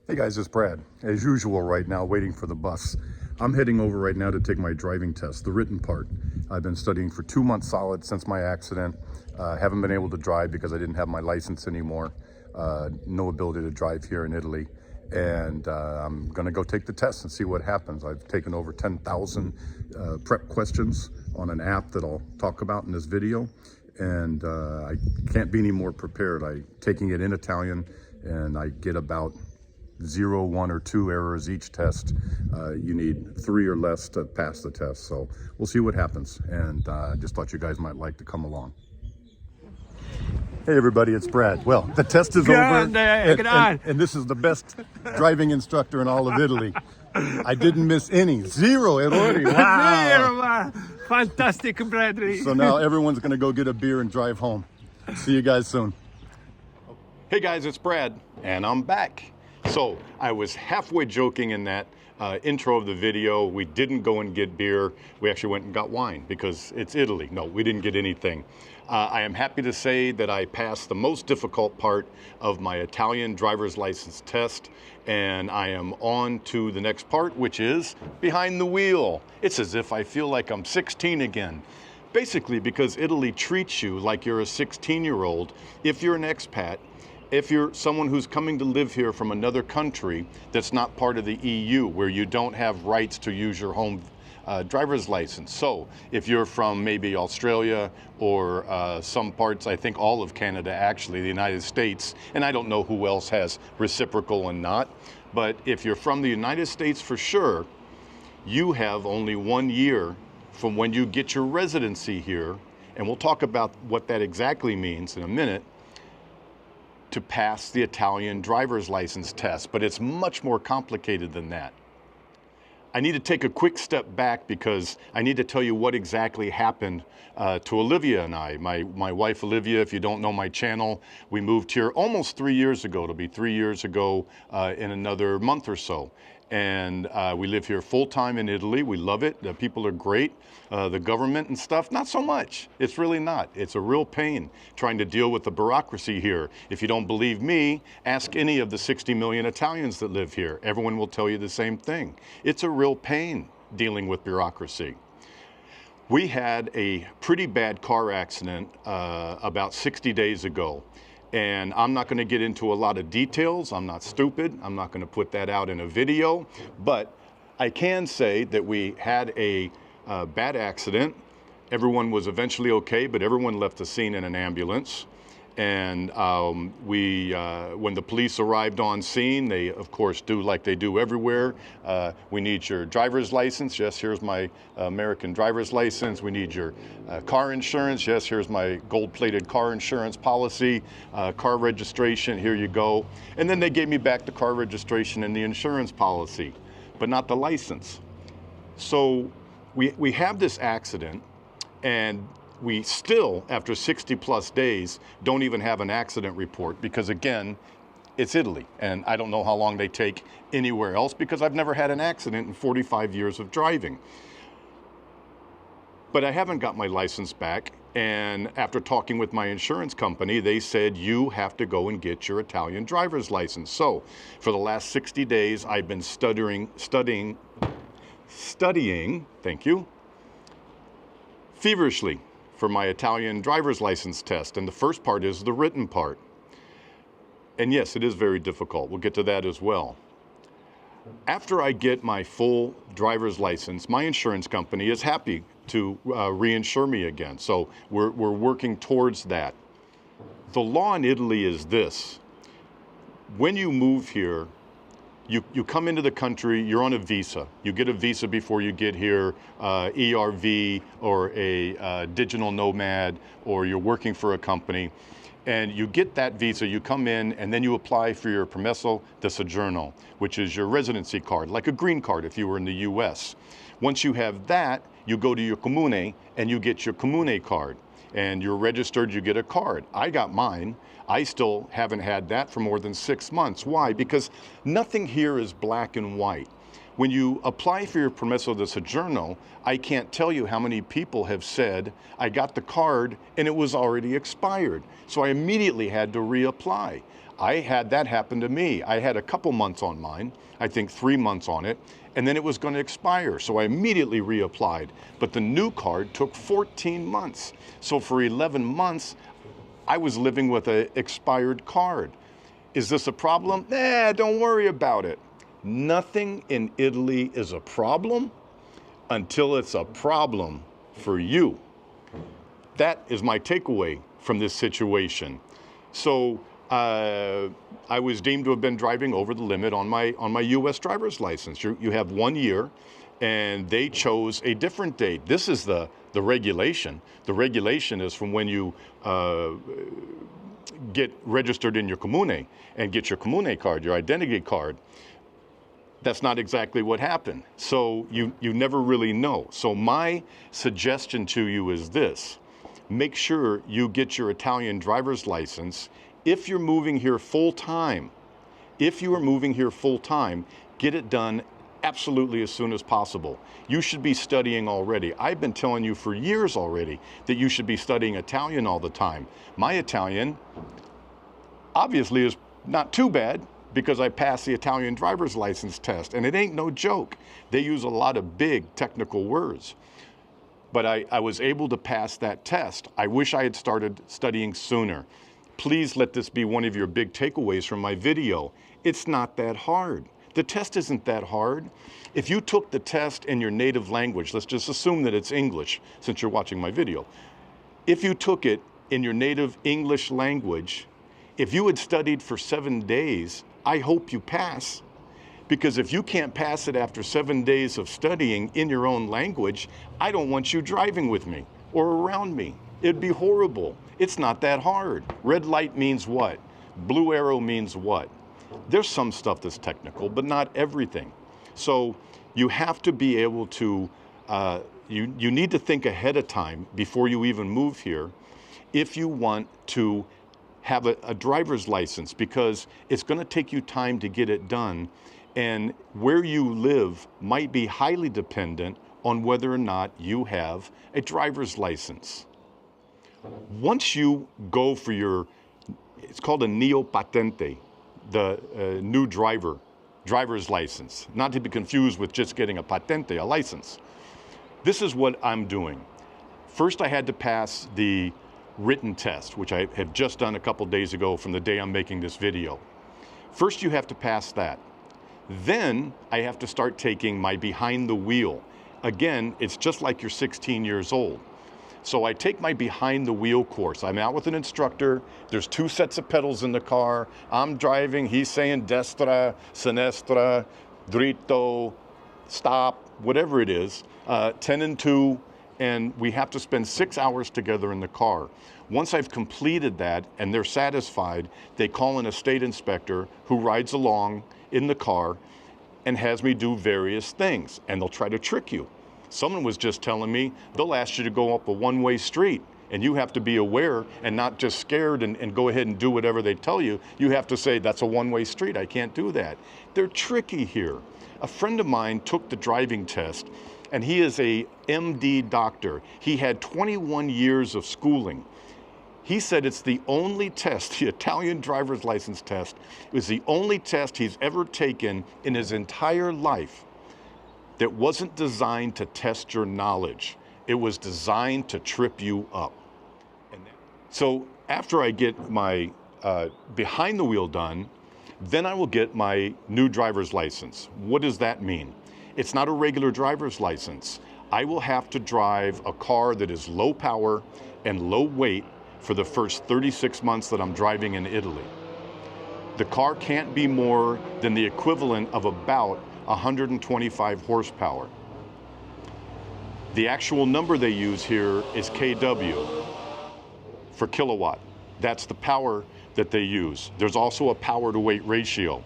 Hey guys, it's Brad. As usual right now, waiting for the bus. I'm heading over right now to take my driving test, the written part. I've been studying for 2 months solid since my accident. Haven't been able to drive because I didn't have my license anymore. No ability to drive here in Italy. And I'm gonna go take the test and see what happens. I've taken over 10,000 prep questions on an app that I'll talk about in this video. And I can't be any more prepared. I'm taking it in Italian and I get about 0, 1, or 2 errors each test. You need 3 or less to pass the test. So we'll see what happens. And I just thought you guys might like to come along. Hey everybody, it's Brad. Well, the test is over, and this is the best driving instructor in all of Italy. I didn't miss any. 0 errori. Wow. Fantastic, Bradley. So now everyone's going to go get a beer and drive home. See you guys soon. Hey guys, it's Brad, and I'm back. So I was halfway joking in that intro of the video. We didn't go and get beer. We actually went and got wine because it's Italy. No, we didn't get anything. I am happy to say that I passed the most difficult part of my Italian driver's license test, and I am on to the next part, which is behind the wheel. It's as if I feel like I'm 16 again. Basically because Italy treats you like you're a 16-year-old if you're an expat. If you're someone who's coming to live here from another country that's not part of the EU, where you don't have rights to use your home driver's license. So if you're from maybe Australia or some parts, I think all of Canada actually, the United States, and I don't know who else has reciprocal and not, but if you're from the United States for sure, you have only 1 year from when you get your residency here, and we'll talk about what that exactly means in a minute, to pass the Italian driver's license test, but it's much more complicated than that. I need to take a quick step back because I need to tell you what exactly happened to Olivia and I. My wife Olivia, if you don't know my channel, we moved here almost 3 years ago. It'll be 3 years ago in another month or so. And we live here full-time in Italy. We love it. The people are great. The government and stuff, not so much. It's really not. It's a real pain trying to deal with the bureaucracy here. If you don't believe me, ask any of the 60 million Italians that live here. Everyone will tell you the same thing. It's a real pain dealing with bureaucracy. We had a pretty bad car accident about 60 days ago. And I'm not going to get into a lot of details. I'm not stupid. I'm not going to put that out in a video. But I can say that we had a bad accident. Everyone was eventually okay, but everyone left the scene in an ambulance. And when the police arrived on scene, they of course do like they do everywhere. We need your driver's license. Yes, here's my American driver's license. We need your car insurance. Yes, here's my gold-plated car insurance policy. Car registration, here you go. And then they gave me back the car registration and the insurance policy, but not the license. So we have this accident, and we still, after 60 plus days, don't even have an accident report because, again, it's Italy. And I don't know how long they take anywhere else because I've never had an accident in 45 years of driving. But I haven't got my license back. And after talking with my insurance company, they said, you have to go and get your Italian driver's license. So for the last 60 days, I've been studying, thank you, feverishly for my Italian driver's license test. And the first part is the written part. And yes, it is very difficult. We'll get to that as well. After I get my full driver's license, my insurance company is happy to reinsure me again. So we're working towards that. The law in Italy is this. When you move here, you come into the country, you're on a visa. You get a visa before you get here, ERV or a digital nomad, or you're working for a company. And you get that visa, you come in, and then you apply for your permesso di soggiorno, which is your residency card, like a green card if you were in the US. Once you have that, you go to your comune and you get your comune card. And you're registered, you get a card. I got mine. I still haven't had that for more than 6 months. Why? Because nothing here is black and white. When you apply for your permesso di soggiorno, I can't tell you how many people have said, I got the card and it was already expired. So I immediately had to reapply. I had that happen to me. I had a couple months on mine, I think 3 months on it, and then it was going to expire. So I immediately reapplied. But the new card took 14 months. So for 11 months, I was living with an expired card. Is this a problem? Don't worry about it. Nothing in Italy is a problem until it's a problem for you. That is my takeaway from this situation. So I was deemed to have been driving over the limit on my U.S. driver's license. You have 1 year, and they chose a different date. This is the regulation. The regulation is from when you get registered in your comune and get your comune card, your identity card. That's not exactly what happened. So you never really know. So my suggestion to you is this: make sure you get your Italian driver's license. If you're moving here full time, get it done absolutely as soon as possible. You should be studying already. I've been telling you for years already that you should be studying Italian all the time. My Italian obviously is not too bad because I passed the Italian driver's license test, and it ain't no joke. They use a lot of big technical words. But I was able to pass that test. I wish I had started studying sooner. Please let this be one of your big takeaways from my video. It's not that hard. The test isn't that hard. If you took the test in your native language, let's just assume that it's English since you're watching my video. If you took it in your native English language, if you had studied for 7 days, I hope you pass. Because if you can't pass it after 7 days of studying in your own language, I don't want you driving with me or around me. It'd be horrible. It's not that hard. Red light means what? Blue arrow means what? There's some stuff that's technical, but not everything. So you have to be able to, you need to think ahead of time before you even move here if you want to have a driver's license, because it's going to take you time to get it done. And where you live might be highly dependent on whether or not you have a driver's license. Once you go for your, it's called a neo-patente, the new driver's license, not to be confused with just getting a patente, a license. This is what I'm doing. First, I had to pass the written test, which I have just done a couple days ago from the day I'm making this video. First, you have to pass that. Then I have to start taking my behind the wheel. Again, it's just like you're 16 years old. So I take my behind the wheel course. I'm out with an instructor. There's 2 sets of pedals in the car. I'm driving. He's saying destra, sinistra, dritto, stop, whatever it is, 10 and 2. And we have to spend 6 hours together in the car. Once I've completed that and they're satisfied, they call in a state inspector who rides along in the car and has me do various things, and they'll try to trick you. Someone was just telling me they'll ask you to go up a one-way street, and you have to be aware and not just scared and go ahead and do whatever they tell you. You have to say, that's a one-way street, I can't do that. They're tricky here. A friend of mine took the driving test, and he is a MD doctor. He had 21 years of schooling. He said it's the only test, the Italian driver's license test, is the only test he's ever taken in his entire life that wasn't designed to test your knowledge. It was designed to trip you up. So after I get my behind the wheel done, then I will get my new driver's license. What does that mean? It's not a regular driver's license. I will have to drive a car that is low power and low weight for the first 36 months that I'm driving in Italy. The car can't be more than the equivalent of about 125 horsepower. The actual number they use here is kW for kilowatt. That's the power that they use. There's also a power to weight ratio.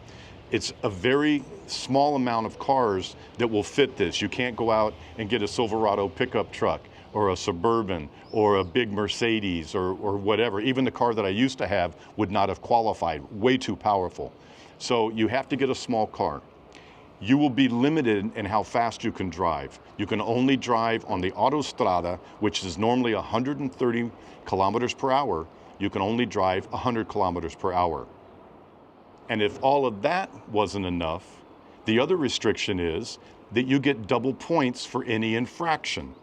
It's a very small amount of cars that will fit this. You can't go out and get a Silverado pickup truck or a Suburban or a big Mercedes or whatever. Even the car that I used to have would not have qualified, way too powerful. So you have to get a small car. You will be limited in how fast you can drive. You can only drive on the autostrada, which is normally 130 kilometers per hour. You can only drive 100 kilometers per hour. And if all of that wasn't enough, the other restriction is that you get double points for any infraction.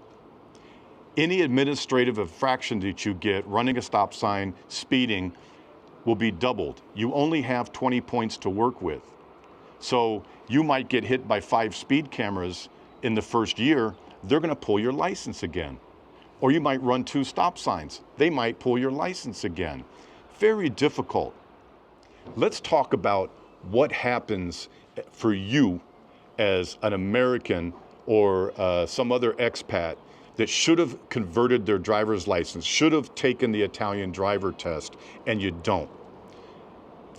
Any administrative infraction that you get, running a stop sign, speeding, will be doubled. You only have 20 points to work with. So you might get hit by 5 speed cameras in the first year, they're gonna pull your license again. Or you might run 2 stop signs, they might pull your license again. Very difficult. Let's talk about what happens for you as an American or some other expat that should have converted their driver's license, should have taken the Italian driver test, and you don't.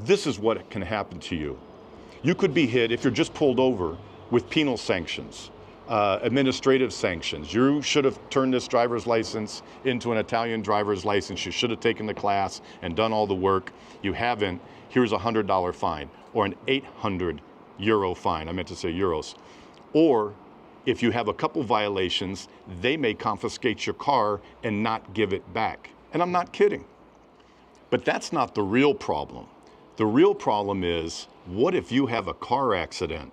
This is what can happen to you. You could be hit, if you're just pulled over, with penal sanctions, administrative sanctions. You should have turned this driver's license into an Italian driver's license. You should have taken the class and done all the work. You haven't. Here's a $100 fine or an 800 euro fine. I meant to say euros. Or if you have a couple violations, they may confiscate your car and not give it back. And I'm not kidding. But that's not the real problem. The real problem is, what if you have a car accident?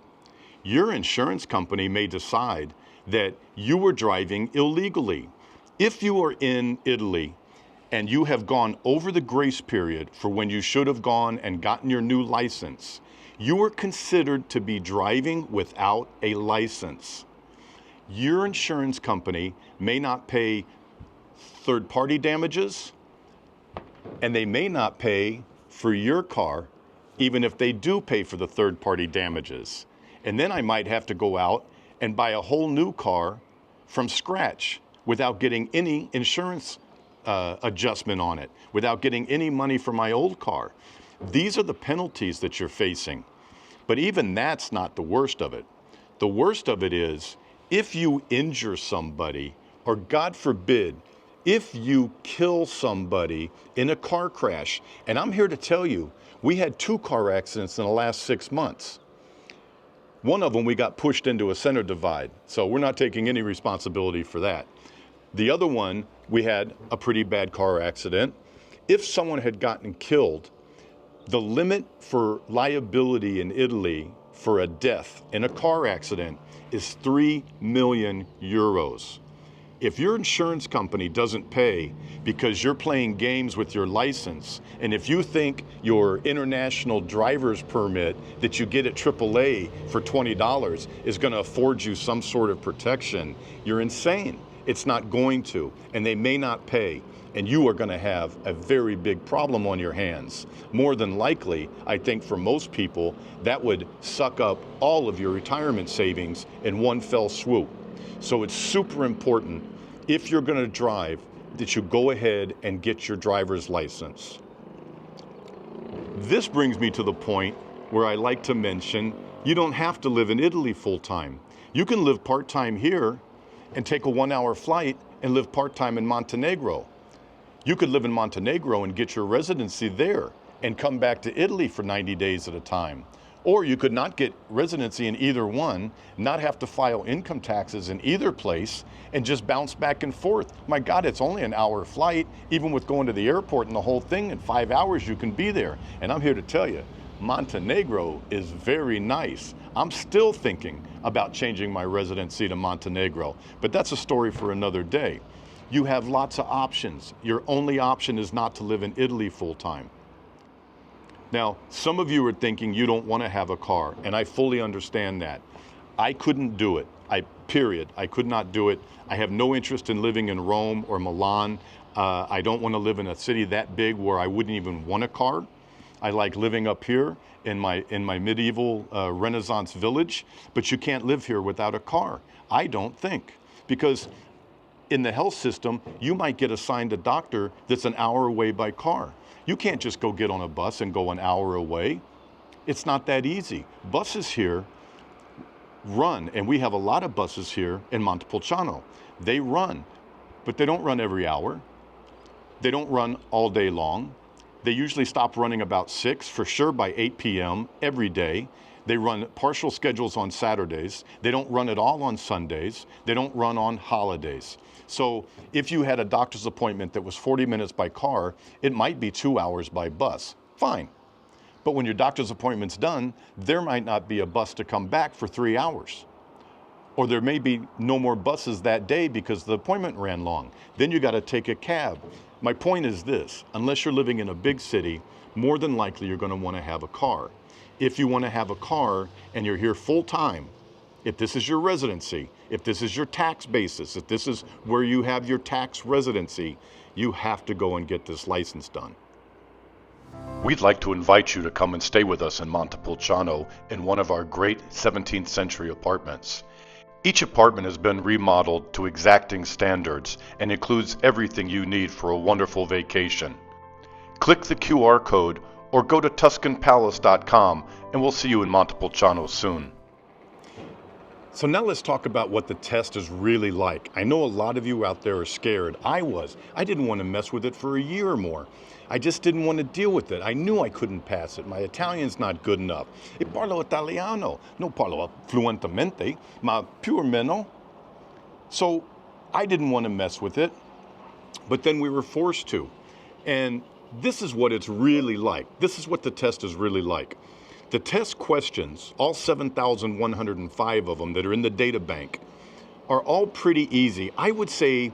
Your insurance company may decide that you were driving illegally. If you are in Italy and you have gone over the grace period for when you should have gone and gotten your new license, you are considered to be driving without a license. Your insurance company may not pay third-party damages, and they may not pay for your car, even if they do pay for the third-party damages. And then I might have to go out and buy a whole new car from scratch without getting any insurance adjustment on it, without getting any money for my old car. These are the penalties that you're facing. But even that's not the worst of it. The worst of it is, if you injure somebody, or God forbid, if you kill somebody in a car crash, and I'm here to tell you, we had 2 car accidents in the last 6 months. One of them, we got pushed into a center divide, so we're not taking any responsibility for that. The other one, we had a pretty bad car accident. If someone had gotten killed, the limit for liability in Italy for a death in a car accident is 3 million euros. If your insurance company doesn't pay because you're playing games with your license, and if you think your international driver's permit that you get at AAA for $20 is going to afford you some sort of protection, you're insane. It's not going to, and they may not pay, and you are going to have a very big problem on your hands. More than likely, I think for most people, that would suck up all of your retirement savings in one fell swoop. So it's super important, if you're going to drive, that you go ahead and get your driver's license. This brings me to the point where I like to mention, you don't have to live in Italy full-time. You can live part-time here and take a 1-hour flight and live part-time in Montenegro. You could live in Montenegro and get your residency there and come back to Italy for 90 days at a time. Or you could not get residency in either one, not have to file income taxes in either place, and just bounce back and forth. My God, it's only an hour flight, even with going to the airport and the whole thing, in 5 hours you can be there. And I'm here to tell you, Montenegro is very nice. I'm still thinking about changing my residency to Montenegro, but that's a story for another day. You have lots of options. Your only option is not to live in Italy full-time. Now, some of you are thinking you don't want to have a car, and I fully understand that. I couldn't do it. Period. I could not do it. I have no interest in living in Rome or Milan. I don't want to live in a city that big where I wouldn't even want a car. I like living up here in my medieval Renaissance village, but you can't live here without a car. I don't think, because in the health system, you might get assigned a doctor that's an hour away by car. You can't just go get on a bus and go an hour away. It's not that easy. Buses here run, and we have a lot of buses here in Montepulciano. They run, but they don't run every hour. They don't run all day long. They usually stop running about 6, for sure by 8 p.m. every day. They run partial schedules on Saturdays. They don't run at all on Sundays. They don't run on holidays. So if you had a doctor's appointment that was 40 minutes by car, it might be 2 hours by bus. Fine. But when your doctor's appointment's done, there might not be a bus to come back for 3 hours. Or there may be no more buses that day because the appointment ran long. Then you got to take a cab. My point is this: unless you're living in a big city, more than likely you're going to want to have a car. If you want to have a car and you're here full time, if this is your residency, if this is your tax basis, if this is where you have your tax residency, you have to go and get this license done. We'd like to invite you to come and stay with us in Montepulciano in one of our great 17th century apartments. Each apartment has been remodeled to exacting standards and includes everything you need for a wonderful vacation. Click the QR code or go to TuscanPalace.com and we'll see you in Montepulciano soon. So now let's talk about what the test is really like. I know a lot of you out there are scared. I was. I didn't want to mess with it for a year or more. I just didn't want to deal with it. I knew I couldn't pass it. My Italian's not good enough. E parlo italiano. No parlo fluentemente, ma più o meno. So I didn't want to mess with it, but then we were forced to. And this is what it's really like. This is what the test is really like. The test questions, all 7,105 of them that are in the data bank, are all pretty easy. I would say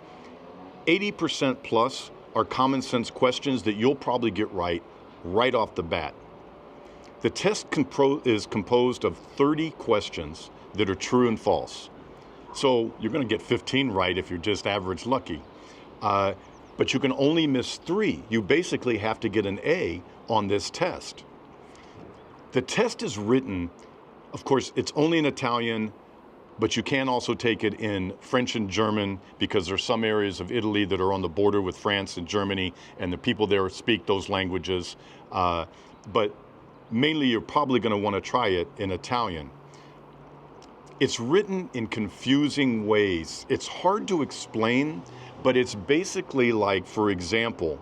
80% plus are common sense questions that you'll probably get right off the bat. The test is composed of 30 questions that are true and false. So you're going to get 15 right if you're just average lucky. But you can only miss 3. You basically have to get an A on this test. The test is written, of course, it's only in Italian, but you can also take it in French and German because there's some areas of Italy that are on the border with France and Germany, and the people there speak those languages. But mainly you're probably going to want to try it in Italian. It's written in confusing ways. It's hard to explain, but it's basically like, for example,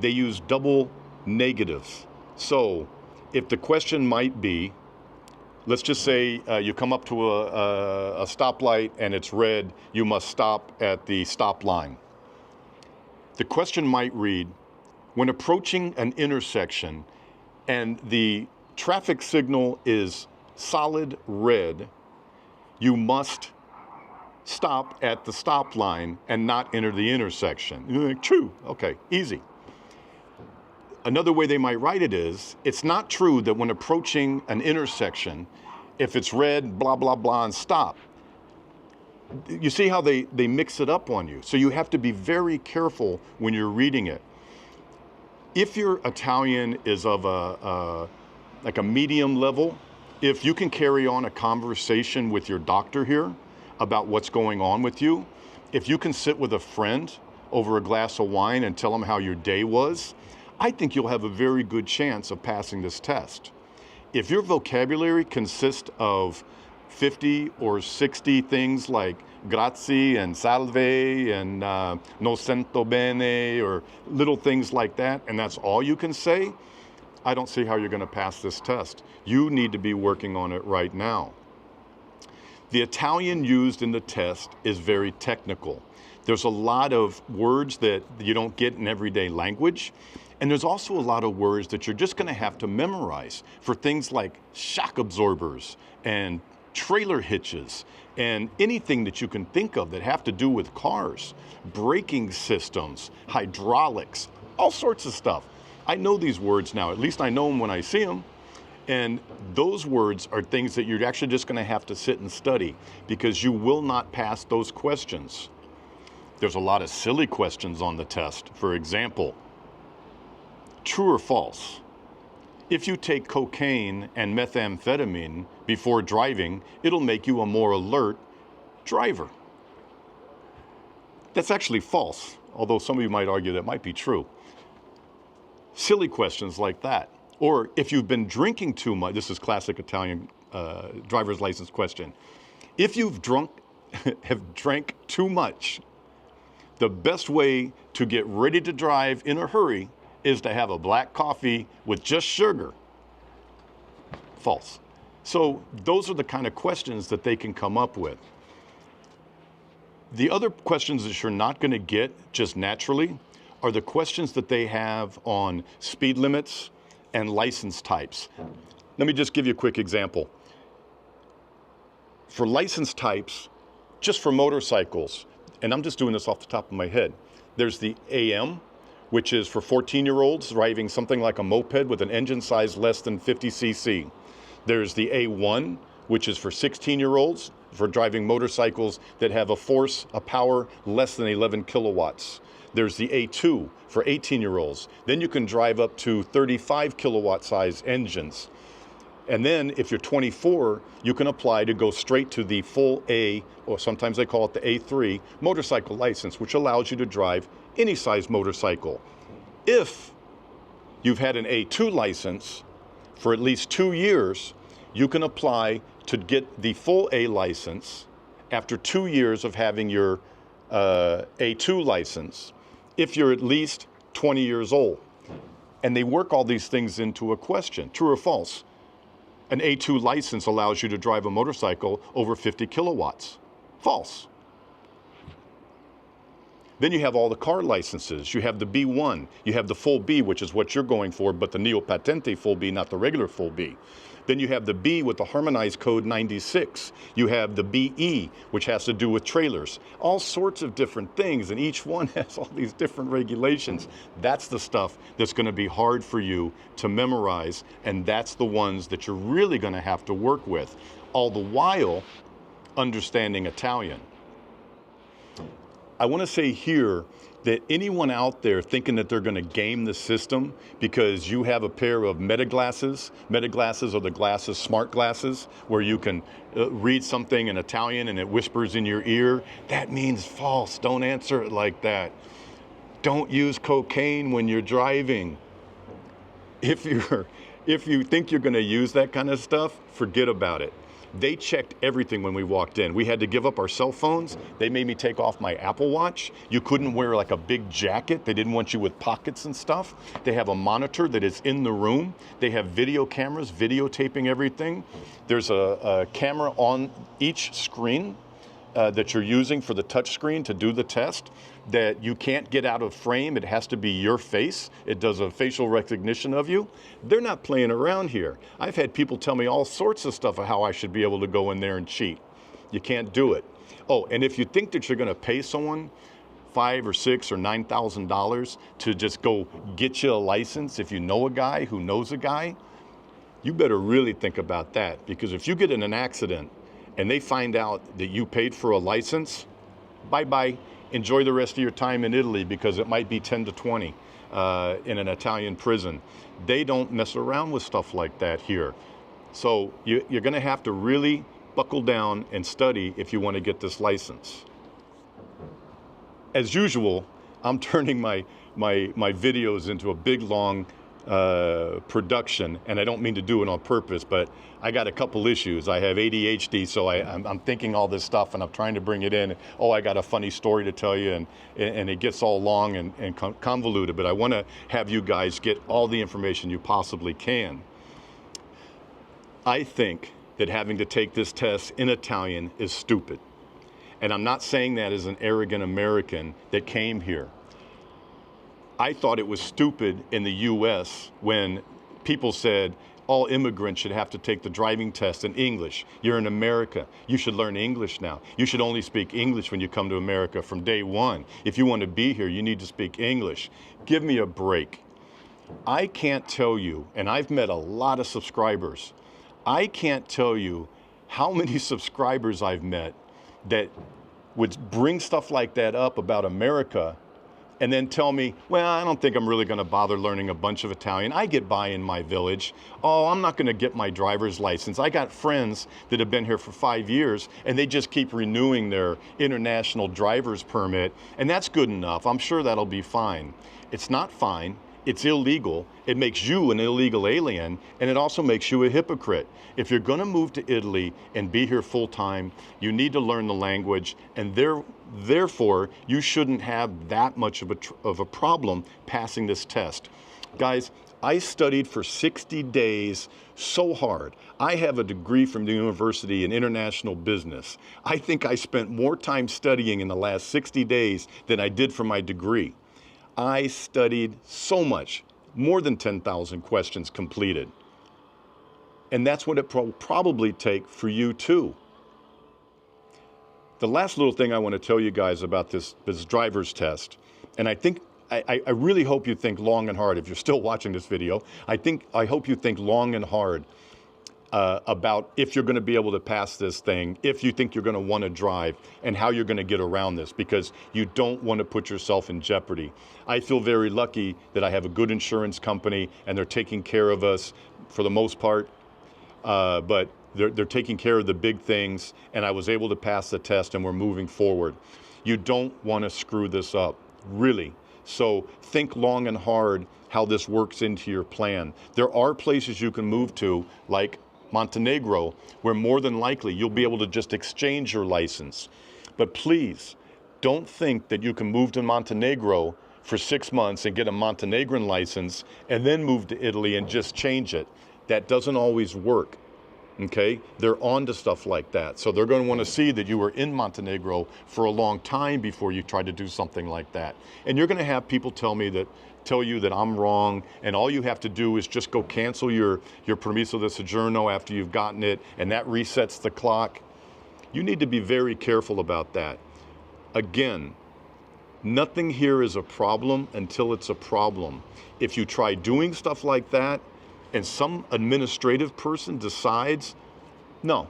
they use double negatives. So if the question might be, let's just say you come up to a stoplight and it's red, you must stop at the stop line. The question might read, when approaching an intersection and the traffic signal is solid red, you must stop at the stop line and not enter the intersection. You're like, true, okay, easy. Another way they might write it is, it's not true that when approaching an intersection, if it's red, blah, blah, blah, and stop. You see how they mix it up on you. So you have to be very careful when you're reading it. If your Italian is of like a medium level, if you can carry on a conversation with your doctor here about what's going on with you, if you can sit with a friend over a glass of wine and tell them how your day was, I think you'll have a very good chance of passing this test. If your vocabulary consists of 50 or 60 things like grazie and salve and no sento bene or little things like that, and that's all you can say, I don't see how you're going to pass this test. You need to be working on it right now. The Italian used in the test is very technical. There's a lot of words that you don't get in everyday language. And there's also a lot of words that you're just going to have to memorize for things like shock absorbers and trailer hitches and anything that you can think of that have to do with cars, braking systems, hydraulics, all sorts of stuff. I know these words now. At least I know them when I see them. And those words are things that you're actually just going to have to sit and study because you will not pass those questions. There's a lot of silly questions on the test. For example, true or false? If you take cocaine and methamphetamine before driving, it'll make you a more alert driver. That's actually false, although some of you might argue that might be true. Silly questions like that. Or if you've been drinking too much, this is classic Italian driver's license question. If you've have drank too much, the best way to get ready to drive in a hurry is to have a black coffee with just sugar. False. So those are the kind of questions that they can come up with. The other questions that you're not going to get just naturally are the questions that they have on speed limits, and license types. Let me just give you a quick example. For license types, just for motorcycles, and I'm just doing this off the top of my head, there's the AM, which is for 14-year-olds driving something like a moped with an engine size less than 50 cc. There's the A1, which is for 16-year-olds for driving motorcycles that have a power less than 11 kilowatts. There's the A2 for 18-year-olds. Then you can drive up to 35 kilowatt size engines. And then if you're 24, you can apply to go straight to the full A, or sometimes they call it the A3, motorcycle license, which allows you to drive any size motorcycle. If you've had an A2 license for at least 2 years, you can apply to get the full A license after 2 years of having your A2 license, if you're at least 20 years old. And they work all these things into a question, true or false. An A2 license allows you to drive a motorcycle over 50 kilowatts. False. Then you have all the car licenses. You have the B1, you have the full B, which is what you're going for, but the Patente full B, not the regular full B. Then you have the B with the harmonized code 96. You have the BE, which has to do with trailers. All sorts of different things, and each one has all these different regulations. That's the stuff that's going to be hard for you to memorize, and that's the ones that you're really going to have to work with, all the while understanding Italian. I want to say here that anyone out there thinking that they're going to game the system because you have a pair of meta glasses are the glasses, smart glasses, where you can read something in Italian and it whispers in your ear, that means false. Don't answer it like that. Don't use cocaine when you're driving. If you think you're going to use that kind of stuff, forget about it. They checked everything when we walked in. We had to give up our cell phones. They made me take off my Apple Watch. You couldn't wear like a big jacket. They didn't want you with pockets and stuff. They have a monitor that is in the room. They have video cameras videotaping everything. There's a camera on each screen that you're using for the touch screen to do the test that you can't get out of frame. It has to be your face. It does a facial recognition of you. They're not playing around here. I've had people tell me all sorts of stuff of how I should be able to go in there and cheat. You can't do it. Oh, and if you think that you're going to pay someone $5,000 or $6,000 or $9,000 to just go get you a license, if you know a guy who knows a guy, you better really think about that, because if you get in an accident and they find out that you paid for a license, bye-bye. Enjoy the rest of your time in Italy, because it might be 10 to 20 in an Italian prison. They don't mess around with stuff like that here. So you're going to have to really buckle down and study if you want to get this license. As usual, I'm turning my videos into a big, long production, and I don't mean to do it on purpose, but I got a couple issues. I have ADHD, so I'm thinking all this stuff and I'm trying to bring it in. Oh, I got a funny story to tell you, and it gets all long and convoluted, but I want to have you guys get all the information you possibly can. I think that having to take this test in Italian is stupid. And I'm not saying that as an arrogant American that came here. I thought it was stupid in the US when people said all immigrants should have to take the driving test in English. You're in America. You should learn English now. You should only speak English when you come to America from day one. If you want to be here, you need to speak English. Give me a break. I can't tell you, and I've met a lot of subscribers, I can't tell you how many subscribers I've met that would bring stuff like that up about America and then tell me, well, I don't think I'm really going to bother learning a bunch of Italian. I get by in my village. Oh, I'm not going to get my driver's license. I got friends that have been here for 5 years, and they just keep renewing their international driver's permit, and that's good enough. I'm sure that'll be fine. It's not fine. It's illegal. It makes you an illegal alien, and it also makes you a hypocrite. If you're going to move to Italy and be here full time, you need to learn the language, and therefore you shouldn't have that much of a problem passing this test. Guys, I studied for 60 days so hard. I have a degree from the university in international business. I think I spent more time studying in the last 60 days than I did for my degree. I studied so much. more than 10,000 questions completed. And that's what it will probably take for you too. The last little thing I want to tell you guys about this driver's test, and I really hope you think long and hard if you're still watching this video. I hope you think long and hard about if you're going to be able to pass this thing, if you think you're going to want to drive, and how you're going to get around this, because you don't want to put yourself in jeopardy. I feel very lucky that I have a good insurance company and they're taking care of us for the most part, but they're taking care of the big things, and I was able to pass the test and we're moving forward. You don't want to screw this up, really. So think long and hard how this works into your plan. There are places you can move to, like Montenegro, where more than likely you'll be able to just exchange your license. But please, don't think that you can move to Montenegro for 6 months and get a Montenegrin license and then move to Italy and just change it. That doesn't always work. Okay, they're on to stuff like that. So they're going to want to see that you were in Montenegro for a long time before you try to do something like that. And you're going to have people tell you that I'm wrong, and all you have to do is just go cancel your permesso de soggiorno after you've gotten it, and that resets the clock. You need to be very careful about that. Again, nothing here is a problem until it's a problem. If you try doing stuff like that, and some administrative person decides, no,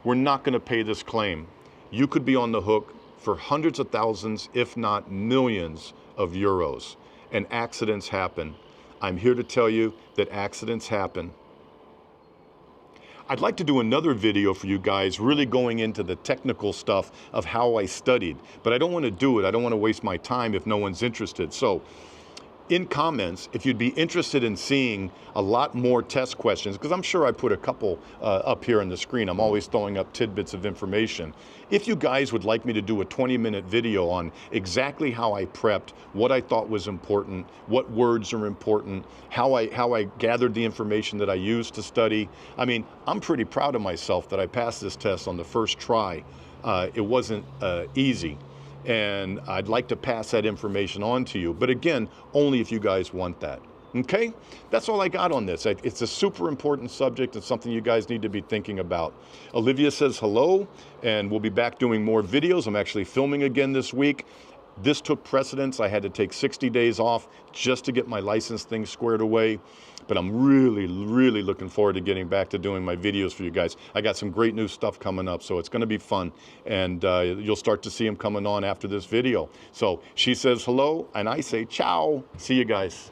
we're not going to pay this claim, you could be on the hook for hundreds of thousands, if not millions of euros. And accidents happen. I'm here to tell you that accidents happen. I'd like to do another video for you guys really going into the technical stuff of how I studied, but I don't want to do it. I don't want to waste my time if no one's interested. So in comments, if you'd be interested in seeing a lot more test questions, because I'm sure I put a couple up here on the screen. I'm always throwing up tidbits of information. If you guys would like me to do a 20-minute video on exactly how I prepped, what I thought was important, what words are important, how I gathered the information that I used to study. I mean, I'm pretty proud of myself that I passed this test on the first try. It wasn't easy. And I'd like to pass that information on to you. But again, only if you guys want that. Okay? That's all I got on this. It's a super important subject. It's something you guys need to be thinking about. Olivia says hello, and we'll be back doing more videos. I'm actually filming again this week. This took precedence. I had to take 60 days off just to get my license thing squared away. But I'm really, really looking forward to getting back to doing my videos for you guys. I got some great new stuff coming up, so it's going to be fun. And you'll start to see them coming on after this video. So she says hello, and I say ciao. See you guys.